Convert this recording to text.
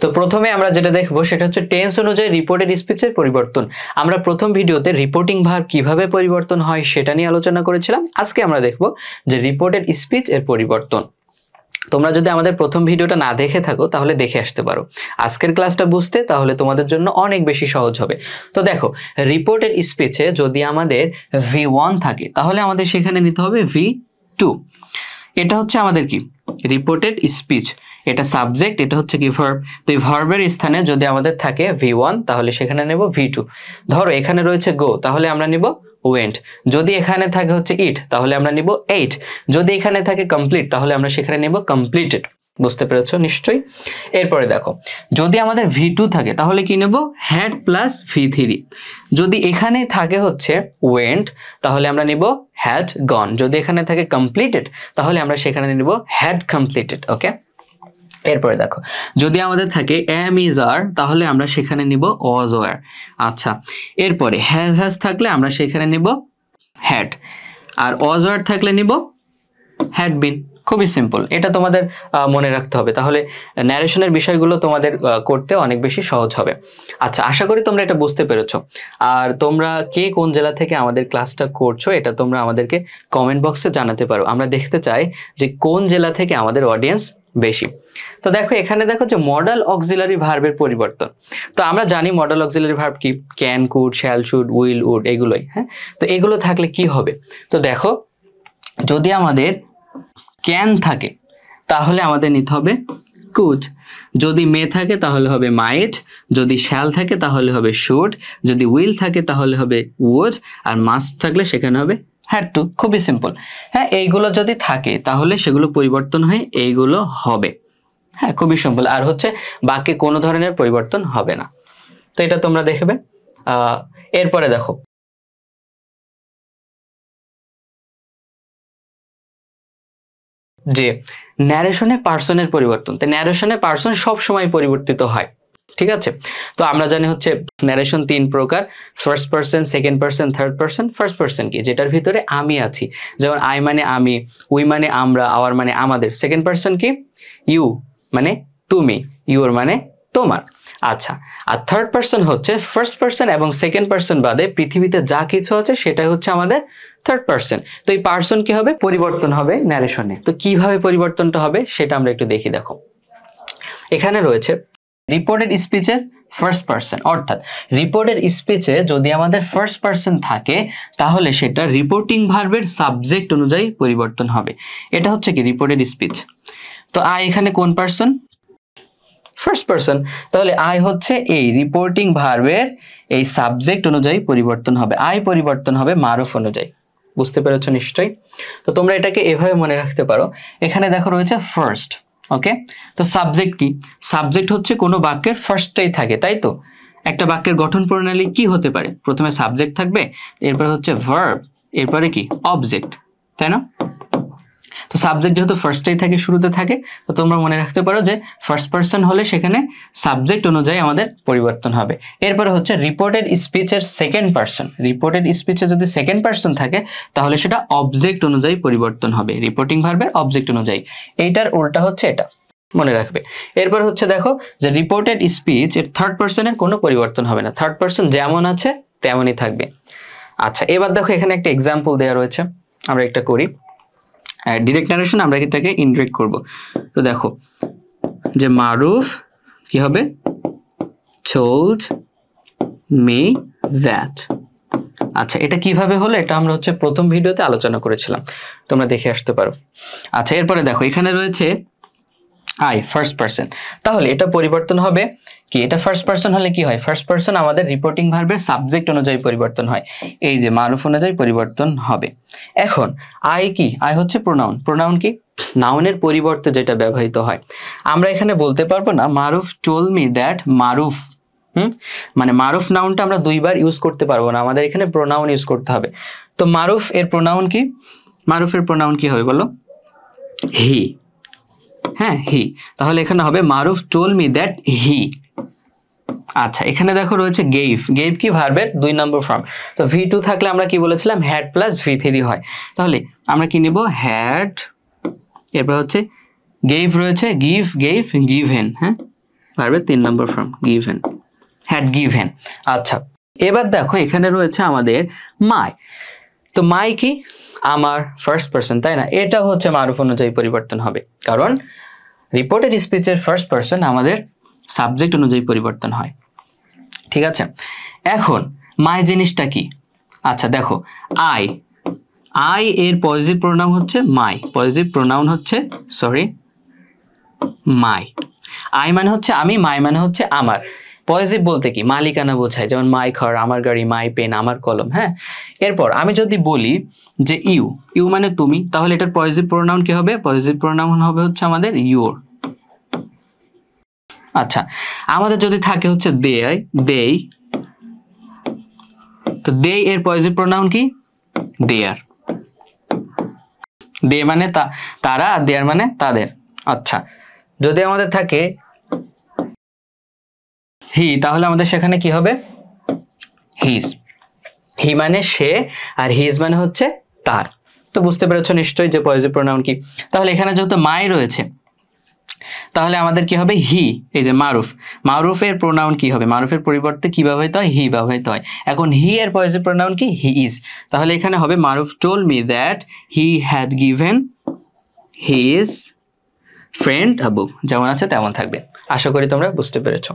তো প্রথমে আমরা যেটা দেখবো সেটা হচ্ছে টেন্স অনুযায়ী রিপোর্টেড স্পিচের পরিবর্তন। আমরা প্রথম ভিডিওতে রিপোর্টিং ভার্ব কিভাবে পরিবর্তন হয় সেটা নিয়ে আলোচনা করেছিলাম। আজকে আমরা দেখবো যে রিপোর্টেড স্পিচ এর পরিবর্তন। তোমরা যদি আমাদের প্রথম ভিডিওটা না দেখে থাকো তাহলে দেখে আসতে পারো আজকের ক্লাসটা বুঝতে, তাহলে তোমাদের জন্য অনেক বেশি সহজ হবে। তো দেখো, রিপোর্টেড স্পিচে যদি আমাদের V1 থাকে তাহলে আমাদের সেখানে নিতে হবে V2। এটা হচ্ছে আমাদের কি রিপোর্টেড স্পিচ, এটা সাবজেক্ট, এটা হচ্ছে কি ভার্ব। তো এই ভার্বের স্থানে যদি আমাদের থাকে V1 তাহলে সেখানে নেব V2। ধরো এখানে রয়েছে গো, তাহলে আমরা নিব went। যদি এখানে থাকে হচ্ছে ইট তাহলে আমরা নিব ate। যদি এখানে থাকে কমপ্লিট তাহলে আমরা সেখানে নিব completed। বুঝতে পেরেছো নিশ্চয়ই। এরপরে দেখো, যদি আমাদের V2 থাকে তাহলে কি নেব had প্লাস V3। যদি এখানে থাকে হচ্ছে went তাহলে আমরা নিব had gone। যদি এখানে থাকে completed তাহলে আমরা সেখানে নিব had completed। ওকে, এরপরে দেখো, যদি আমাদের থাকে am is are তাহলে আমরা সেখানে নিব was were। আচ্ছা, এরপরে have has থাকলে আমরা সেখানে নিব had, আর was were থাকলে নিব had been। খুবই সিম্পল, এটা তোমাদের মনে রাখতে হবে, তাহলে ন্যারেশনের বিষয়গুলো তোমাদের করতে অনেক বেশি সহজ হবে। আচ্ছা, আশা করি তোমরা এটা বুঝতে পেরেছো। আর তোমরা কে কোন জেলা থেকে আমাদের ক্লাসটা করছো এটা তোমরা আমাদেরকে কমেন্ট বক্সে জানাতে পারো। আমরা দেখতে চাই যে কোন জেলা থেকে আমাদের অডিয়েন্স বেশি। তো দেখো এখানে দেখো যে মডাল অক্সিলারি ভার্বের পরিবর্তন। তো আমরা জানি মডাল অক্সিলারি ভার্ব কি, can, could, shall, should, will, would, এগুলোই। হ্যাঁ, তো এগুলো থাকলে কি হবে? তো দেখো, যদি আমাদের ক্যান থাকে তাহলে আমাদের নিতে হবে কুড। যদি মে থাকে তাহলে হবে মাইট। যদি শ্যাল থাকে তাহলে হবে শুড। যদি উইল থাকে তাহলে হবে উড। আর মাস্ট থাকলে সেখানে হবে হ্যাড টু। খুবই সিম্পল। হ্যাঁ, এইগুলো যদি থাকে তাহলে সেগুলো পরিবর্তন হয়ে এইগুলো হবে। হ্যাঁ, খুবই সিম্পল। আর হচ্ছে বাকি কোনো ধরনের পরিবর্তন হবে না। তো এটা তোমরা দেখবে। এরপরে দেখো, যে ন্যারেশনে পার্সনের পরিবর্তন। তো ন্যারেশনে পার্সন সব সময় পরিবর্তিত হয়, ঠিক আছে? তো আমরা জানি হচ্ছে ন্যারেশন 3 প্রকার, first person, second person, third person. First person কি, যেটার ভিতরে আমি আছি, যেমন আই মানে আমি, উই মানে আমরা, আওয়ার মানে আমাদের। সেকেন্ড পার্সন কি, ইউ মানে তুমি, ইউর মানে তোমার। আচ্ছা, আর থার্ড পার্সন হচ্ছে ফার্স্ট পার্সন এবং সেকেন্ড পার্সন বাদে পৃথিবীতে যা কিছু আছে সেটাই হচ্ছে আমাদের থার্ড পার্সন। তো এই পার্সন কি হবে, পরিবর্তন হবে ন্যারেশনে। তো কিভাবে পরিবর্তনটা হবে সেটা আমরা একটু দেখি। দেখো, এখানে রয়েছে রিপোর্টেড স্পিচের ফার্স্ট পার্সন, অর্থাৎ রিপোর্টেড স্পিচে যদি আমাদের ফার্স্ট পার্সন থাকে তাহলে সেটা রিপোর্টিং ভার্বের সাবজেক্ট অনুযায়ী পরিবর্তন হবে। এটা হচ্ছে কি রিপোর্টেড স্পিচ। তো আই এখানে কোন পার্সন? First person. তাহলে আই হচ্ছে এই রিপোর্টিং ভার্বের এই সাবজেক্ট অনুযায়ী পরিবর্তন হবে। আই পরিবর্তন হবে মারুফ অনুযায়ী। বুঝতে পেরেছো নিশ্চয়ই। তো তোমরা এটাকে এভাবে মনে রাখতে পারো। এখানে দেখো রয়েছে ফার্স্ট। ওকে, তো সাবজেক্ট কি? সাবজেক্ট হচ্ছে কোনো বাক্যের ফার্স্টেই থাকে, তাই তো? একটা বাক্যের গঠন প্রণালী কি হতে পারে? প্রথমে সাবজেক্ট থাকবে, এরপরে হচ্ছে ভার্ব, এরপরে কি অবজেক্ট, তাই না? তো সাবজেক্ট যেহেতু ফার্স্টেই থাকে, শুরুতে থাকে, তো তোমরা মনে রাখতে পারো যে ফার্স্ট পার্সন হলে সেখানে সাবজেক্ট অনুযায়ী আমাদের পরিবর্তন হবে। এরপরে হচ্ছে রিপোর্টেড স্পিচের সেকেন্ড পার্সন। রিপোর্টেড স্পিচে যদি সেকেন্ড পার্সন থাকে তাহলে সেটা অবজেক্ট অনুযায়ী পরিবর্তন হবে, রিপোর্টিং ভার্বের অবজেক্ট অনুযায়ী। এইটার উল্টা হচ্ছে এটা, মনে রাখবে। এরপর হচ্ছে দেখো যে রিপোর্টেড স্পিচ এর থার্ড পার্সনের কোনো পরিবর্তন হবে না, থার্ড পার্সন যেমন আছে তেমনই থাকবে। আচ্ছা, এবার দেখো এখানে একটা এক্সাম্পল দেওয়া রয়েছে, আমরা একটা করি। ডিরেক্ট নারেশন আমরা এটাকে ইনডিরেক্ট করব। তো দেখো যে মারুফ কি হবে, told me that। আচ্ছা, এটা কিভাবে হলো এটা আমরা হচ্ছে প্রথম ভিডিওতে আলোচনা করেছিলাম, তোমরা দেখে আসতে পারো। আচ্ছা, এরপরে দেখো এখানে রয়েছে আই, ফার্স্ট পার্সন। তাহলে এটা পরিবর্তন হবে কি, এটা ফার্স্ট পার্সন হলে কি হয়, ফার্স্ট পার্সন আমাদের রিপোর্টিং ভার্বের সাবজেক্ট অনুযায়ী পরিবর্তন হয়, এই যে মারুফ অনুযায়ী পরিবর্তন হবে। এখন আই কি, আই হচ্ছে প্রোনাউন। প্রোনাউন কি, নাউনের পরিবর্তে যেটা ব্যবহৃত হয়। আমরা এখানে বলতে পারবো না মারুফ টোল্ড মি দ্যাট মারুফ। মানে মারুফ নাউনটা আমরা দুইবার ইউজ করতে পারবো না, আমাদের এখানে প্রোনাউন ইউজ করতে হবে। তো মারুফ এর প্রোনাউন কি, মারুফের প্রোনাউন কি হবে বলো, হি। হ্যাঁ, হি। তাহলে এখানে হবে মারুফ টোল্ড মি দ্যাট হি। আচ্ছা, এখানে দেখো রয়েছে গেভ। গেভ কি, ভার্বের 2 নম্বর ফর্ম। তো V2 থাকলে আমরা কি বলেছিলাম, হ্যাড প্লাস V3 হয়। তাহলে আমরা কি নিব, হ্যাড, এরপর হচ্ছে গেভ রয়েছে, গিভ, গেভ, গিভেন। হ্যাঁ, ভার্বের 3 নম্বর ফর্ম গিভেন, হ্যাড গিভেন। আচ্ছা, এবার দেখো এখানে রয়েছে আমাদের মাই। তো মাই কি? আমার ফার্স্ট পারসন, তাই না? এটা হচ্ছে মারুফ অনুযায়ী পরিবর্তন হবে, কারণ রিপোর্টেড স্পিচের ফার্স্ট পারসন আমাদের সাবজেক্ট অনুযায়ী পরিবর্তন হয়। ঠিক আছে, এখন মাই জিনিসটা কি? আচ্ছা দেখো, আই এর পজিটিভ প্রোনাউন হচ্ছে মাই, পজিটিভ প্রোনাউন হচ্ছে মাই। আই মানে হচ্ছে আমি, মাই মানে হচ্ছে আমার। পজিটিভ বলতে কি? মালিকানা বোঝায়, যেমন মাই ঘর, আমার গাড়ি, মাই পেন, আমার কলম। হ্যাঁ, এরপর আমি যদি বলি যে ইউ মানে তুমি, তাহলে এটার পজিটিভ প্রোনাউন কি হবে? পজিটিভ প্রোনাউন হবে হচ্ছে আমাদের ইউর। আচ্ছা, আমাদের যদি থাকে হচ্ছে দেই, তো দেই এর পজিটিভ প্রোনাউন কি? দেয়ার। দে মানে তারা, আর দেয়ার মানে তাদের। আচ্ছা, যদি আমাদের থাকে হি, তাহলে আমাদের সেখানে কি হবে? হিজ। হি মানে সে, আর হিজ মানে হচ্ছে তার। তো বুঝতে পেরেছো নিশ্চয়ই যে পজিটিভ প্রোনাউন কি। তাহলে এখানে যেহেতু মাই রয়েছে, তাহলে আমাদের কি হবে? হি। এই যে মারুফের প্রোনাউন কি হবে? মারুফের পরিবর্তে কি ব্যবহৃত হয়? হি ব্যবহৃত হয়। এখন হি এর পজিটিভ প্রোনাউন কি? He is. তাহলে এখানে হবে Maruf told me that he had given his friend Abu. যেমন আছে তেমন থাকবে। আশা করি তোমরা বুঝতে পেরেছো।